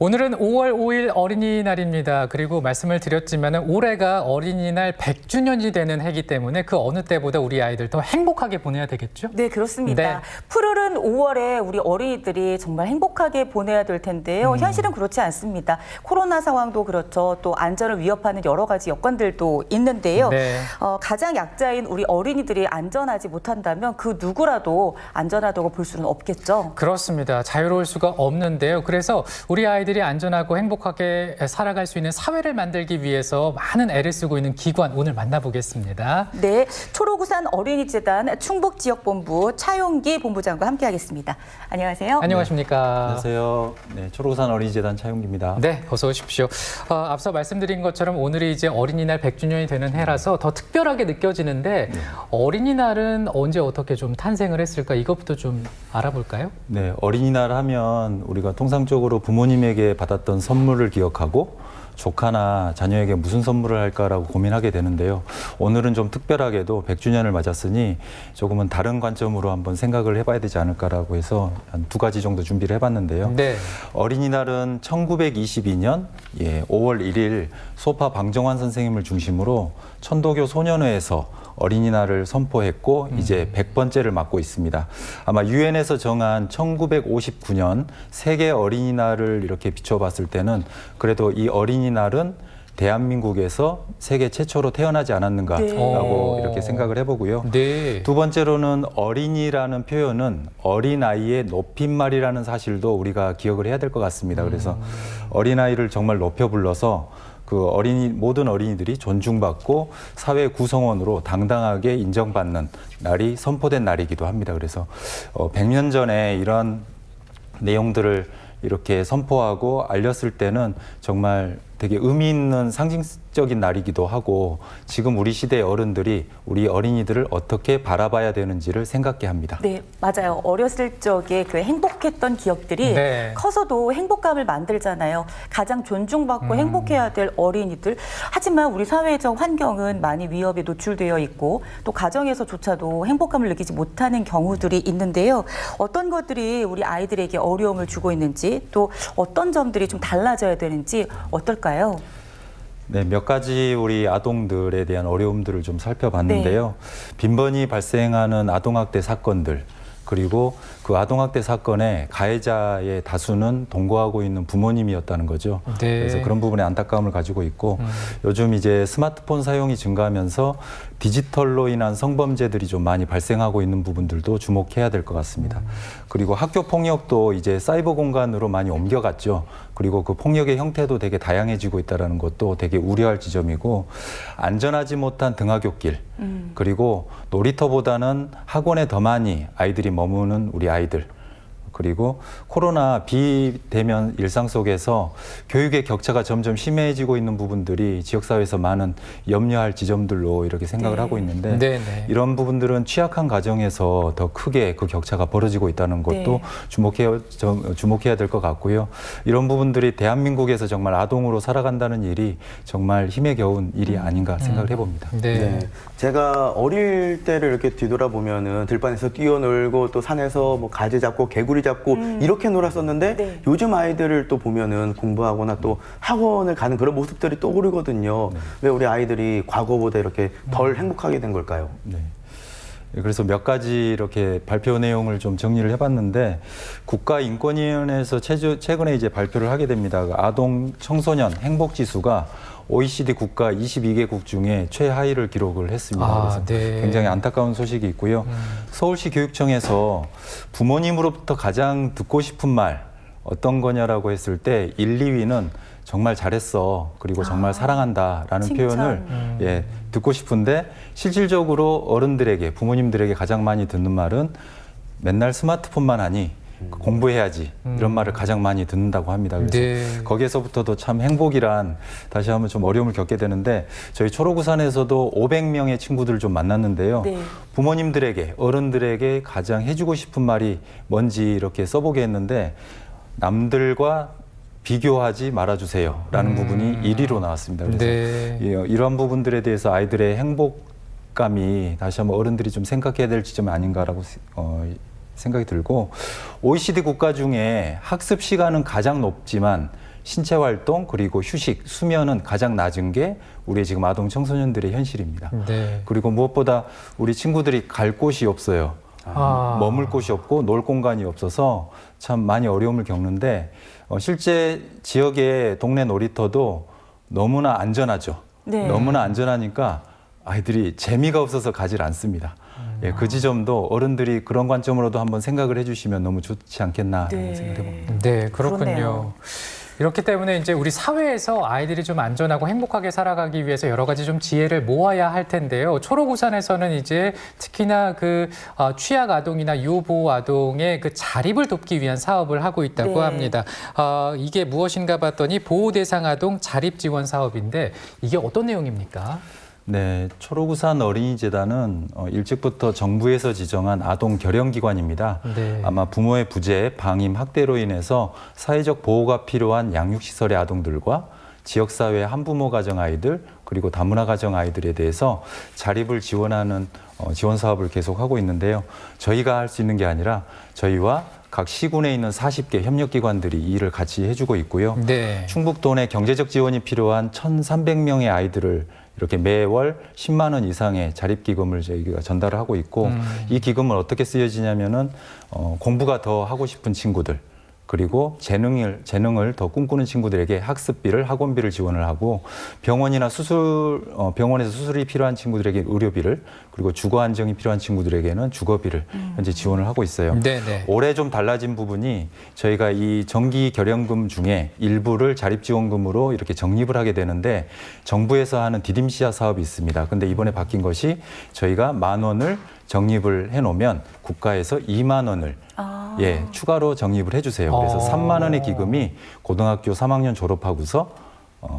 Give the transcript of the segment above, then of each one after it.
오늘은 5월 5일 어린이날입니다. 그리고 말씀을 드렸지만 올해가 어린이날 100주년이 되는 해이기 때문에 그 어느 때보다 우리 아이들 더 행복하게 보내야 되겠죠? 네, 그렇습니다. 네. 푸르른 5월에 우리 어린이들이 정말 행복하게 보내야 될 텐데요. 현실은 그렇지 않습니다. 코로나 상황도 그렇죠. 또 안전을 위협하는 여러 가지 여건들도 있는데요. 네. 가장 약자인 우리 어린이들이 안전하지 못한다면 그 누구라도 안전하다고 볼 수는 없겠죠. 그렇습니다. 자유로울 수가 없는데요. 그래서 우리 아이들이 안전하고 행복하게 살아갈 수 있는 사회를 만들기 위해서 많은 애를 쓰고 있는 기관 오늘 만나보겠습니다. 네, 초록우산 어린이재단 충북지역본부 차용기 본부장과 함께하겠습니다. 안녕하세요. 안녕하십니까? 안녕하세요. 네, 초록우산 어린이재단 차용기입니다. 네, 어서 오십시오. 앞서 말씀드린 것처럼 오늘이 이제 어린이날 100주년이 되는 해라서 더 특별하게 느껴지는데 어린이날은 언제 어떻게 좀 탄생을 했을까? 이것부터 좀 알아볼까요? 네, 어린이날 하면 우리가 통상적으로 부모님에게 받았던 선물을 기억하고 조카나 자녀에게 무슨 선물을 할까라고 고민하게 되는데요. 오늘은 좀 특별하게도 100주년을 맞았으니 조금은 다른 관점으로 한번 생각을 해봐야 되지 않을까라고 해서 한 2가지 정도 준비를 해봤는데요. 네. 어린이날은 1922년 5월 1일 소파 방정환 선생님을 중심으로 천도교 소년회에서 어린이날을 선포했고 이제 100번째를 맞고 있습니다. 아마 유엔에서 정한 1959년 세계 어린이날을 이렇게 비춰봤을 때는 그래도 이 어린이날은 대한민국에서 세계 최초로 태어나지 않았는가라고 네. 이렇게 생각을 해보고요. 네. 두 번째로는 어린이라는 표현은 어린아이의 높임말이라는 사실도 우리가 기억을 해야 될 것 같습니다. 그래서 어린아이를 정말 높여 불러서 그 모든 어린이들이 존중받고 사회 구성원으로 당당하게 인정받는 날이 선포된 날이기도 합니다. 그래서 100년 전에 이런 내용들을 이렇게 선포하고 알렸을 때는 정말 되게 의미 있는 상징적인 날이기도 하고 지금 우리 시대의 어른들이 우리 어린이들을 어떻게 바라봐야 되는지를 생각게 합니다. 네, 맞아요. 어렸을 적에 그 행복했던 기억들이 네. 커서도 행복감을 만들잖아요. 가장 존중받고 행복해야 될 어린이들. 하지만 우리 사회적 환경은 많이 위협에 노출되어 있고 또 가정에서조차도 행복감을 느끼지 못하는 경우들이 있는데요. 어떤 것들이 우리 아이들에게 어려움을 주고 있는지 또 어떤 점들이 좀 달라져야 되는지 어떨까요? 네, 몇 가지 우리 아동들에 대한 어려움들을 좀 살펴봤는데요. 빈번히 발생하는 아동학대 사건들, 그리고 그 아동학대 사건의 가해자의 다수는 동거하고 있는 부모님이었다는 거죠. 네. 그래서 그런 부분에 안타까움을 가지고 있고 요즘 이제 스마트폰 사용이 증가하면서 디지털로 인한 성범죄들이 좀 많이 발생하고 있는 부분들도 주목해야 될 것 같습니다. 그리고 학교 폭력도 이제 사이버 공간으로 많이 옮겨갔죠. 그리고 그 폭력의 형태도 되게 다양해지고 있다는 것도 되게 우려할 지점이고 안전하지 못한 등하굣길 그리고 놀이터보다는 학원에 더 많이 아이들이 머무는 우리 아이들 그리고 코로나 비대면 일상 속에서 교육의 격차가 점점 심해지고 있는 부분들이 지역사회에서 많은 염려할 지점들로 이렇게 생각을 하고 있는데 네. 이런 부분들은 취약한 가정에서 더 크게 그 격차가 벌어지고 있다는 것도 주목해야 될 것 같고요. 이런 부분들이 대한민국에서 정말 아동으로 살아간다는 일이 정말 힘에 겨운 일이 아닌가 생각을 해봅니다. 네. 제가 어릴 때를 이렇게 뒤돌아보면은 들판에서 뛰어놀고 또 산에서 뭐 가지 잡고 개구리 잡고 이렇게 놀았었는데 네. 요즘 요즘 아이들을 또 보면은 공부하거나 또 학원을 가는 그런 모습들이 떠오르거든요. 왜 우리 아이들이 과거보다 이렇게 덜 행복하게 된 걸까요? 네. 그래서 몇 가지 이렇게 발표 내용을 좀 정리를 해봤는데 국가인권위원회에서 최근에 이제 발표를 하게 됩니다. 아동 청소년 행복 지수가 OECD 국가 22개국 중에 최하위를 기록을 했습니다. 그래서 네. 굉장히 안타까운 소식이 있고요. 서울시 교육청에서 부모님으로부터 가장 듣고 싶은 말 어떤 거냐라고 했을 때 1, 2위는 정말 잘했어. 그리고 정말 사랑한다라는 칭찬. 표현을 듣고 싶은데 실질적으로 어른들에게 부모님들에게 가장 많이 듣는 말은 맨날 스마트폰만 하니 공부해야지 이런 말을 가장 많이 듣는다고 합니다. 그래서 네. 거기에서부터도 참 행복이란 다시 한번 좀 어려움을 겪게 되는데 저희 초록우산에서도 500명의 친구들을 좀 만났는데요. 네. 부모님들에게 어른들에게 가장 해주고 싶은 말이 뭔지 이렇게 써보게 했는데 남들과 비교하지 말아주세요 라는 부분이 1위로 나왔습니다. 그래서 네. 이러한 부분들에 대해서 아이들의 행복감이 다시 한번 어른들이 좀 생각해야 될 지점이 아닌가라고 생각이 들고 OECD 국가 중에 학습 시간은 가장 높지만 신체 활동 그리고 휴식, 수면은 가장 낮은 게 우리 지금 아동 청소년들의 현실입니다. 네. 그리고 무엇보다 우리 친구들이 갈 곳이 없어요. 머물 곳이 없고 놀 공간이 없어서 참 많이 어려움을 겪는데 실제 지역의 동네 놀이터도 너무나 안전하죠. 네. 너무나 안전하니까 아이들이 재미가 없어서 가질 않습니다. 예, 그 지점도 어른들이 그런 관점으로도 한번 생각을 해주시면 너무 좋지 않겠나 네. 생각해봅니다. 네, 그렇군요. 그렇네요. 이렇기 때문에 이제 우리 사회에서 아이들이 좀 안전하고 행복하게 살아가기 위해서 여러 가지 좀 지혜를 모아야 할 텐데요. 초록우산에서는 이제 특히나 그 취약 아동이나 유보호 아동의 그 자립을 돕기 위한 사업을 하고 있다고 네. 합니다. 이게 무엇인가 봤더니 보호 대상 아동 자립 지원 사업인데 이게 어떤 내용입니까? 네, 초록우산 어린이재단은 일찍부터 정부에서 지정한 아동 결연기관입니다. 네. 아마 부모의 부재, 방임, 학대로 인해서 사회적 보호가 필요한 양육시설의 아동들과 지역사회 한부모 가정 아이들 그리고 다문화 가정 아이들에 대해서 자립을 지원하는 지원 사업을 계속하고 있는데요. 저희가 할 수 있는 게 아니라 저희와 각 시군에 있는 40개 협력기관들이 이 일을 같이 해주고 있고요. 네. 충북도 내 경제적 지원이 필요한 1,300명의 아이들을 이렇게 매월 10만 원 이상의 자립기금을 저희가 전달을 하고 있고 이 기금은 어떻게 쓰여지냐면은 공부가 더 하고 싶은 친구들 그리고 재능을 더 꿈꾸는 친구들에게 학습비를 학원비를 지원을 하고 병원이나 병원에서 수술이 필요한 친구들에게 의료비를 그리고 주거 안정이 필요한 친구들에게는 주거비를 현재 지원을 하고 있어요. 네네. 올해 좀 달라진 부분이 저희가 이 정기 결연금 중에 일부를 자립지원금으로 이렇게 적립을 하게 되는데 정부에서 하는 디딤시아 사업이 있습니다. 근데 이번에 바뀐 것이 저희가 10,000원을 적립을 해놓으면 국가에서 20,000원을 예, 추가로 적립을 해주세요. 그래서 3만 원의 기금이 고등학교 3학년 졸업하고서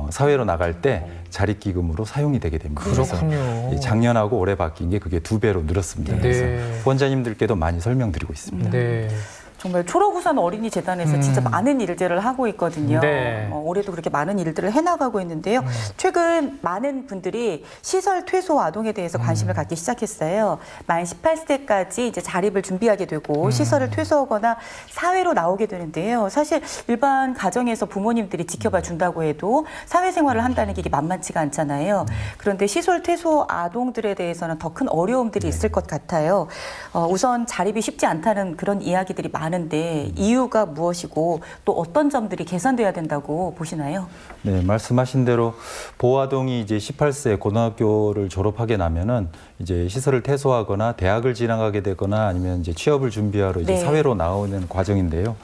사회로 나갈 때 자립기금으로 사용이 되게 됩니다. 그렇군요. 그래서 작년하고 올해 바뀐 게 그게 2배로 늘었습니다. 네. 그래서 후원자님들께도 많이 설명드리고 있습니다. 네. 정말 초록우산 어린이재단에서 진짜 많은 일들을 하고 있거든요. 네. 올해도 그렇게 많은 일들을 해나가고 있는데요. 최근 많은 분들이 시설 퇴소 아동에 대해서 관심을 갖기 시작했어요. 만 18세까지 이제 자립을 준비하게 되고 시설을 퇴소하거나 사회로 나오게 되는데요. 사실 일반 가정에서 부모님들이 지켜봐 준다고 해도 사회생활을 한다는 게 이게 만만치가 않잖아요. 그런데 시설 퇴소 아동들에 대해서는 더 큰 어려움들이 있을 것 같아요. 우선 자립이 쉽지 않다는 그런 이야기들이 많은데 이유가 무엇이고 또 어떤 점들이 개선돼야 된다고 보시나요? 네, 말씀하신 대로 보호아동이 이제 18세 고등학교를 졸업하게 나면은 이제 시설을 퇴소하거나 대학을 진학하게 되거나 아니면 이제 취업을 준비하러 이제 네. 사회로 나오는 과정인데요.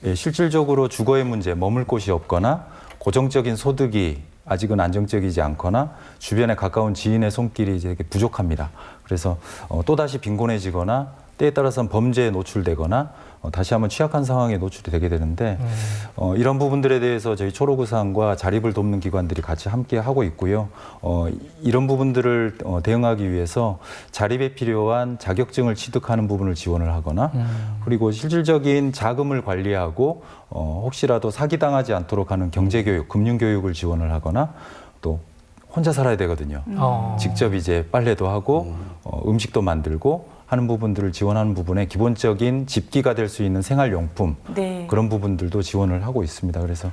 예, 실질적으로 주거의 문제, 머물 곳이 없거나 고정적인 소득이 아직은 안정적이지 않거나 주변에 가까운 지인의 손길이 이제 이렇게 부족합니다. 그래서 또다시 빈곤해지거나 때에 따라서는 범죄에 노출되거나 다시 한번 취약한 상황에 노출이 되게 되는데 이런 부분들에 대해서 저희 초록우산과 자립을 돕는 기관들이 같이 함께 하고 있고요. 이런 부분들을 대응하기 위해서 자립에 필요한 자격증을 취득하는 부분을 지원을 하거나 그리고 실질적인 자금을 관리하고 혹시라도 사기당하지 않도록 하는 경제교육, 금융교육을 지원을 하거나 또 혼자 살아야 되거든요. 직접 이제 빨래도 하고 음식도 만들고 하는 부분들을 지원하는 부분에 기본적인 집기가 될 수 있는 생활용품 네. 그런 부분들도 지원을 하고 있습니다. 그래서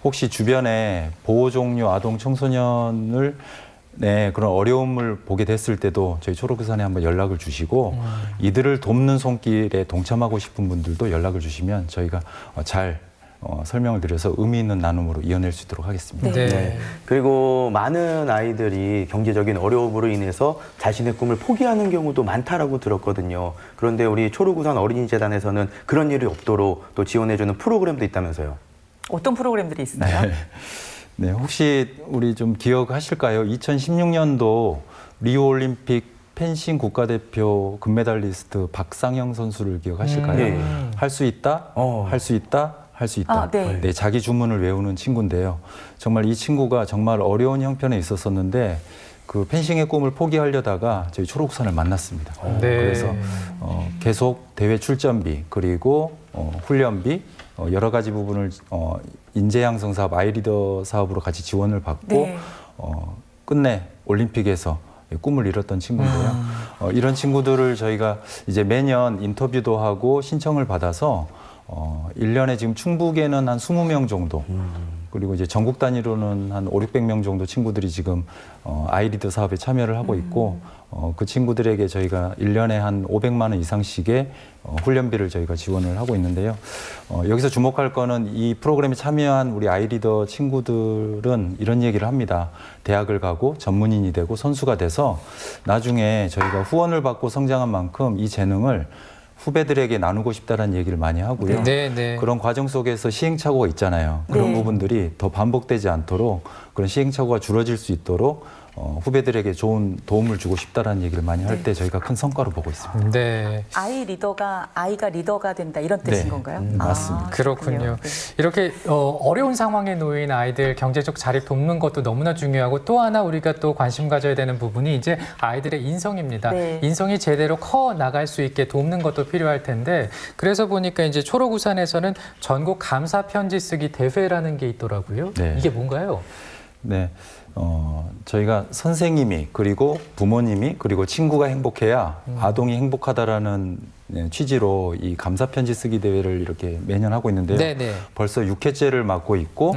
혹시 주변에 보호 종료 아동 청소년을 네, 그런 어려움을 보게 됐을 때도 저희 초록우산에 한번 연락을 주시고 이들을 돕는 손길에 동참하고 싶은 분들도 연락을 주시면 저희가 잘 설명을 드려서 의미 있는 나눔으로 이어낼 수 있도록 하겠습니다. 네. 네. 그리고 많은 아이들이 경제적인 어려움으로 인해서 자신의 꿈을 포기하는 경우도 많다라고 들었거든요. 그런데 우리 초록우산 어린이재단에서는 그런 일이 없도록 또 지원해주는 프로그램도 있다면서요. 어떤 프로그램들이 있나요? 네, 혹시 우리 좀 기억하실까요? 2016년도 리우올림픽 펜싱 국가대표 금메달리스트 박상영 선수를 기억하실까요? 네. 할 수 있다, 할 수 있다, 할 수 있다. 네. 네, 자기 주문을 외우는 친구인데요. 정말 이 친구가 정말 어려운 형편에 있었었는데 그 펜싱의 꿈을 포기하려다가 저희 초록우산을 만났습니다. 네. 그래서 계속 대회 출전비 그리고 훈련비 여러 가지 부분을 인재 양성 사업, 아이리더 사업으로 같이 지원을 받고 네. 끝내 올림픽에서 꿈을 이뤘던 친구인데요. 이런 친구들을 저희가 이제 매년 인터뷰도 하고 신청을 받아서 일년에 지금 충북에는 한 20명 정도, 그리고 이제 전국 단위로는 한 500~600명 정도 친구들이 지금 아이리더 사업에 참여를 하고 있고, 그 친구들에게 저희가 1년에 한 500만 원 이상씩의 훈련비를 저희가 지원을 하고 있는데요. 여기서 주목할 거는 이 프로그램에 참여한 우리 아이리더 친구들은 이런 얘기를 합니다. 대학을 가고 전문인이 되고 선수가 돼서 나중에 저희가 후원을 받고 성장한 만큼 이 재능을 후배들에게 나누고 싶다는 얘기를 많이 하고요. 네. 그런 과정 속에서 시행착오가 있잖아요. 그런 네. 부분들이 더 반복되지 않도록, 그런 시행착오가 줄어질 수 있도록 후배들에게 좋은 도움을 주고 싶다는 얘기를 많이 할 때 저희가 큰 성과로 보고 있습니다. 네. 아이 리더가 아이가 리더가 된다 이런 뜻인 네. 건가요? 맞습니다. 그렇군요. 네. 이렇게 어려운 상황에 놓인 아이들 경제적 자립 돕는 것도 너무나 중요하고, 또 하나 우리가 또 관심 가져야 되는 부분이 이제 아이들의 인성입니다. 네. 인성이 제대로 커 나갈 수 있게 돕는 것도 필요할 텐데, 그래서 보니까 이제 초록우산에서는 전국 감사 편지 쓰기 대회라는 게 있더라고요. 네. 이게 뭔가요? 네. 저희가 선생님이, 그리고 부모님이, 그리고 친구가 행복해야 아동이 행복하다라는 취지로 이 감사 편지 쓰기 대회를 이렇게 매년 하고 있는데요. 네네. 벌써 6회째를 맡고 있고,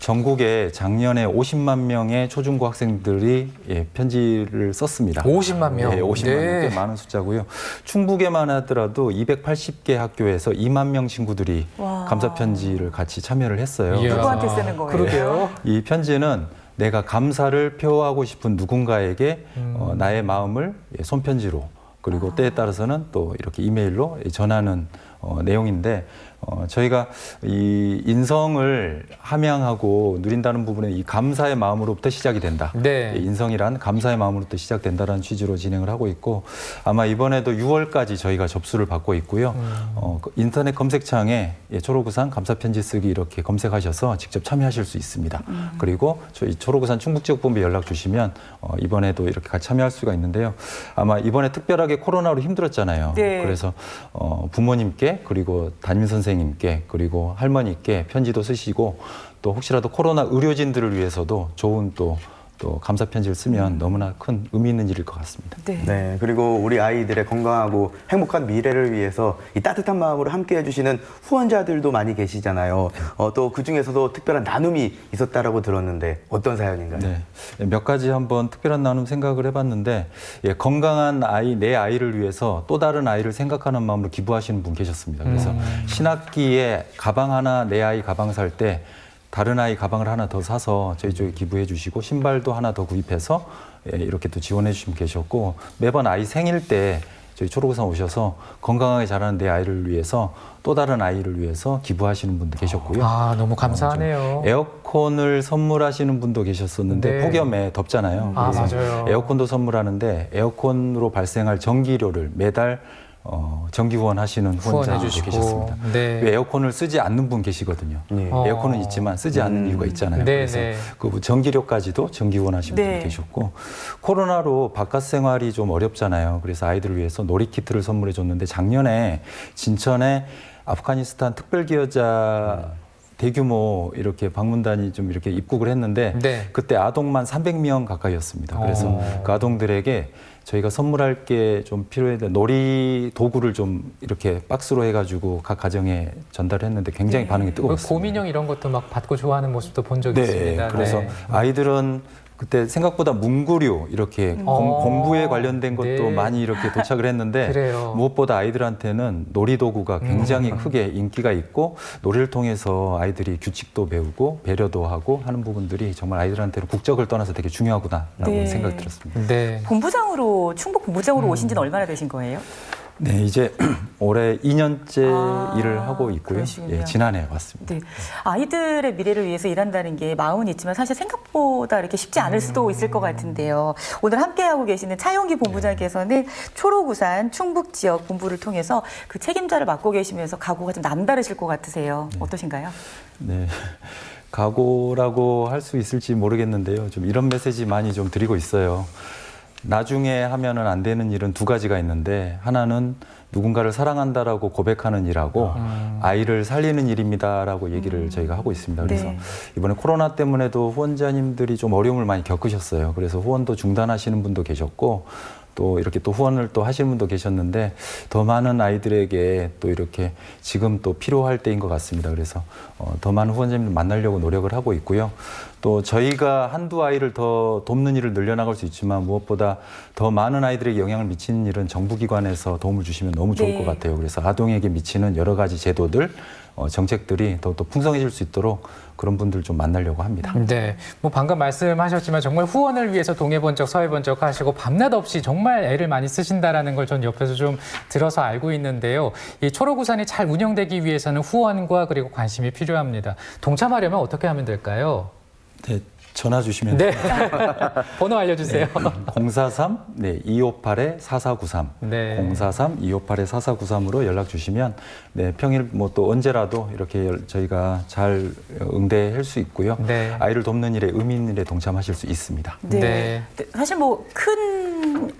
전국에 작년에 50만 명의 초중고 학생들이 편지를 썼습니다. 50만 명. 네, 50만 명, 꽤 많은 숫자고요. 충북에만 하더라도 280개 학교에서 2만 명 친구들이 와. 감사 편지를 같이 참여를 했어요. 이야. 누구한테 쓰는 거예요? 그러게요. 이 편지는 내가 감사를 표하고 싶은 누군가에게 나의 마음을 손편지로, 그리고 때에 따라서는 또 이렇게 이메일로 전하는 내용인데, 저희가 이 인성을 함양하고 누린다는 부분에 이 감사의 마음으로부터 시작이 된다. 네. 인성이란 감사의 마음으로부터 시작된다라는 취지로 진행을 하고 있고, 아마 이번에도 6월까지 저희가 접수를 받고 있고요. 그 인터넷 검색창에 초록우산 감사편지 쓰기 이렇게 검색하셔서 직접 참여하실 수 있습니다. 그리고 저희 초록우산 충북지역본부에 연락 주시면 이번에도 이렇게 같이 참여할 수가 있는데요. 아마 이번에 특별하게 코로나로 힘들었잖아요. 네. 그래서 부모님께, 그리고 담임 선생님께, 그리고 할머니께 편지도 쓰시고, 또 혹시라도 코로나 의료진들을 위해서도 좋은 또 감사 편지를 쓰면 너무나 큰 의미 있는 일일 것 같습니다. 네. 네, 그리고 우리 아이들의 건강하고 행복한 미래를 위해서 이 따뜻한 마음으로 함께 해주시는 후원자들도 많이 계시잖아요. 또 그중에서도 특별한 나눔이 있었다라고 들었는데 어떤 사연인가요? 네, 몇 가지 한번 특별한 나눔 생각을 해봤는데, 건강한 아이, 내 아이를 위해서 또 다른 아이를 생각하는 마음으로 기부하시는 분 계셨습니다. 그래서 신학기에 가방 하나, 내 아이 가방 살 때 다른 아이 가방을 하나 더 사서 저희 쪽에 기부해 주시고, 신발도 하나 더 구입해서 이렇게 또 지원해 주시면 계셨고, 매번 아이 생일 때 저희 초록우산 오셔서 건강하게 자라는 내 아이를 위해서 또 다른 아이를 위해서 기부하시는 분도 계셨고요. 아, 너무 감사하네요. 에어컨을 선물하시는 분도 계셨었는데, 네. 폭염에 덥잖아요. 아, 그래서 맞아요. 에어컨도 선물하는데 에어컨으로 발생할 전기료를 매달 정기 후원하시는 후원자도 후원해주시고. 계셨습니다. 네. 에어컨을 쓰지 않는 분 계시거든요. 네. 에어컨은 있지만 쓰지 않는 이유가 있잖아요. 네, 그래서 네. 그 전기료까지도 정기 후원하신 네. 분이 계셨고, 코로나로 바깥 생활이 좀 어렵잖아요. 그래서 아이들을 위해서 놀이키트를 선물해 줬는데, 작년에 진천에 아프가니스탄 특별기여자 대규모 이렇게 방문단이 좀 이렇게 입국을 했는데, 네. 그때 아동만 300명 가까이였습니다. 그래서 그 아동들에게 저희가 선물할 게 좀 필요했는데, 놀이 도구를 좀 이렇게 박스로 해가지고 각 가정에 전달했는데 굉장히 반응이 뜨거웠습니다. 고민형 이런 것도 막 받고 좋아하는 모습도 본 적이 네, 있습니다. 그래서 네. 아이들은 그때 생각보다 문구류 이렇게 공부에 관련된 것도 네. 많이 이렇게 도착을 했는데, 그래요. 무엇보다 아이들한테는 놀이도구가 굉장히 크게 인기가 있고, 놀이를 통해서 아이들이 규칙도 배우고 배려도 하고 하는 부분들이 정말 아이들한테는 국적을 떠나서 되게 중요하구나라고 네. 생각이 들었습니다. 네. 본부장으로 충북 본부장으로 오신 지는 얼마나 되신 거예요? 네, 이제 올해 2년째 아, 일을 하고 있고요. 그러시군요. 지난해 왔습니다. 네. 아이들의 미래를 위해서 일한다는 게 마음은 있지만 사실 생각보다 이렇게 쉽지 않을 수도 있을 것 같은데요. 오늘 함께하고 계시는 차용기 본부장께서는 초록우산 충북 지역 본부를 통해서 그 책임자를 맡고 계시면서 각오가 좀 남다르실 것 같으세요. 어떠신가요? 네. 각오라고 할 수 있을지 모르겠는데요. 좀 이런 메시지 많이 좀 드리고 있어요. 나중에 하면은 안 되는 일은 두 가지가 있는데, 하나는 누군가를 사랑한다라고 고백하는 일하고 아이를 살리는 일입니다라고 얘기를 저희가 하고 있습니다. 그래서 네. 이번에 코로나 때문에도 후원자님들이 좀 어려움을 많이 겪으셨어요. 그래서 후원도 중단하시는 분도 계셨고, 또 이렇게 또 후원을 또 하시는 분도 계셨는데 더 많은 아이들에게 또 이렇게 지금 또 필요할 때인 것 같습니다. 그래서 더 많은 후원자님들 만나려고 노력을 하고 있고요. 또 저희가 한두 아이를 더 돕는 일을 늘려나갈 수 있지만 무엇보다 더 많은 아이들에게 영향을 미치는 일은 정부기관에서 도움을 주시면 너무 좋을 네. 것 같아요. 그래서 아동에게 미치는 여러 가지 제도들, 정책들이 더욱더 풍성해질 수 있도록 그런 분들 좀 만나려고 합니다. 네, 뭐 방금 말씀하셨지만 정말 후원을 위해서 동해번쩍 서해번쩍 하시고 밤낮 없이 정말 애를 많이 쓰신다라는 걸 전 옆에서 좀 들어서 알고 있는데요. 이 초록우산이 잘 운영되기 위해서는 후원과 그리고 관심이 필요합니다. 동참하려면 어떻게 하면 될까요? 네, 전화 주시면 네, 번호 알려주세요. 043-258-4493, 네. 043-258-4493으로 연락 주시면 네, 평일 뭐 또 언제라도 이렇게 저희가 잘 응대할 수 있고요. 네. 아이를 돕는 일에 의미 있는 일에 동참하실 수 있습니다. 네. 사실 뭐 큰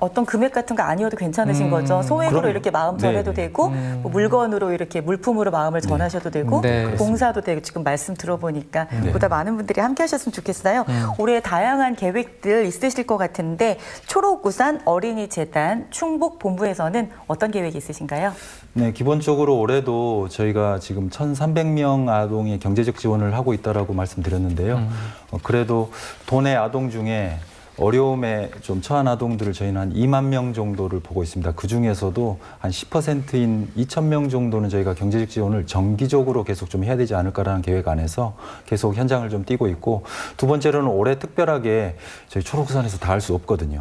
어떤 금액 같은 거 아니어도 괜찮으신 거죠. 소액으로 그럼요. 이렇게 마음 전해도 네, 네. 되고 뭐 물건으로 이렇게 물품으로 마음을 전하셔도 되고 네. 봉사도 되고 지금 말씀 들어보니까 네. 보다 많은 분들이 함께 하셨으면 좋겠어요. 올해 다양한 계획들 있으실 것 같은데 초록우산 어린이재단 충북본부에서는 어떤 계획이 있으신가요? 네, 기본적으로 올해도 저희가 지금 1,300명 아동의 경제적 지원을 하고 있다라고 말씀드렸는데요. 그래도 도내 아동 중에 어려움에 좀 처한 아동들을 저희는 한 2만 명 정도를 보고 있습니다. 그 중에서도 한 10%인 2,000명 정도는 저희가 경제적 지원을 정기적으로 계속 좀 해야 되지 않을까라는 계획 안에서 계속 현장을 좀 뛰고 있고, 두 번째로는 올해 특별하게 저희 초록우산에서 다 할 수 없거든요.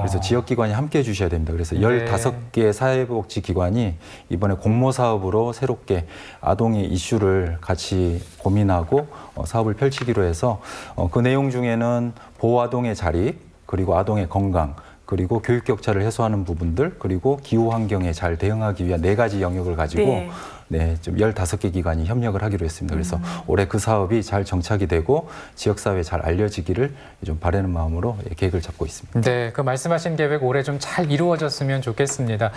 그래서 지역기관이 함께 해주셔야 됩니다. 그래서 15개 사회복지기관이 이번에 공모 사업으로 새롭게 아동의 이슈를 같이 고민하고 사업을 펼치기로 해서 그 내용 중에는 보호아동의 자립, 그리고 아동의 건강, 그리고 교육 격차를 해소하는 부분들, 그리고 기후 환경에 잘 대응하기 위한 4가지 영역을 가지고 네. 좀 15개 기관이 협력을 하기로 했습니다. 그래서 올해 그 사업이 잘 정착이 되고 지역사회에 잘 알려지기를 좀 바라는 마음으로 계획을 잡고 있습니다. 네, 그 말씀하신 계획 올해 좀 잘 이루어졌으면 좋겠습니다.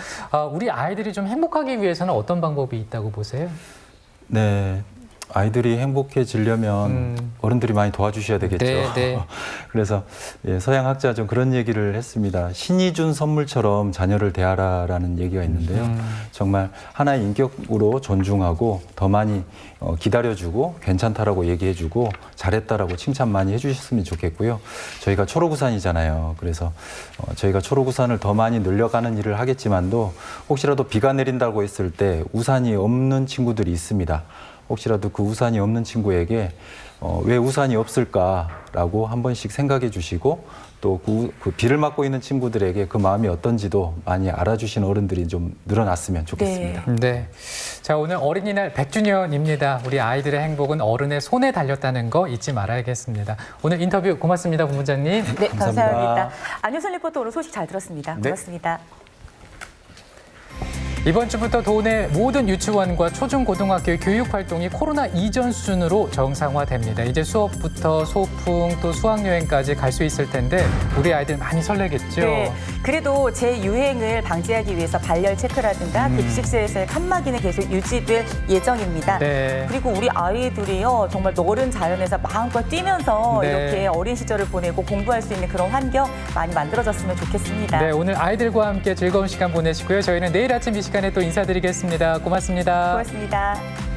우리 아이들이 좀 행복하기 위해서는 어떤 방법이 있다고 보세요? 네. 아이들이 행복해지려면 어른들이 많이 도와주셔야 되겠죠. 네, 네. 그래서 서양 학자 좀 그런 얘기를 했습니다. 신이 준 선물처럼 자녀를 대하라라는 얘기가 있는데요. 정말 하나의 인격으로 존중하고 더 많이 기다려주고 괜찮다라고 얘기해주고 잘했다라고 칭찬 많이 해주셨으면 좋겠고요. 저희가 초록우산이잖아요. 그래서 저희가 초록우산을 더 많이 늘려가는 일을 하겠지만도 혹시라도 비가 내린다고 했을 때 우산이 없는 친구들이 있습니다. 혹시라도 그 우산이 없는 친구에게 왜 우산이 없을까라고 한 번씩 생각해 주시고 또 그 비를 맞고 있는 친구들에게 그 마음이 어떤지도 많이 알아주시는 어른들이 좀 늘어났으면 좋겠습니다. 네. 자, 오늘 어린이날 100주년입니다. 우리 아이들의 행복은 어른의 손에 달렸다는 거 잊지 말아야겠습니다. 오늘 인터뷰 고맙습니다, 본부장님. 네, 감사합니다. 감사합니다. 안효선 리포터 오늘 소식 잘 들었습니다. 네. 고맙습니다. 이번 주부터 도내 모든 유치원과 초중고등학교의 교육활동이 코로나 이전 수준으로 정상화됩니다. 이제 수업부터 소풍 또 수학여행까지 갈 수 있을 텐데 우리 아이들 많이 설레겠죠? 네, 그래도 재유행을 방지하기 위해서 발열 체크라든가 급식실에서의 칸막이는 계속 유지될 예정입니다. 네. 그리고 우리 아이들이요 정말 노른 자연에서 마음껏 뛰면서 네. 이렇게 어린 시절을 보내고 공부할 수 있는 그런 환경 많이 만들어졌으면 좋겠습니다. 네, 오늘 아이들과 함께 즐거운 시간 보내시고요. 저희는 내일 아침 이 시간에 또 인사드리겠습니다. 고맙습니다. 고맙습니다.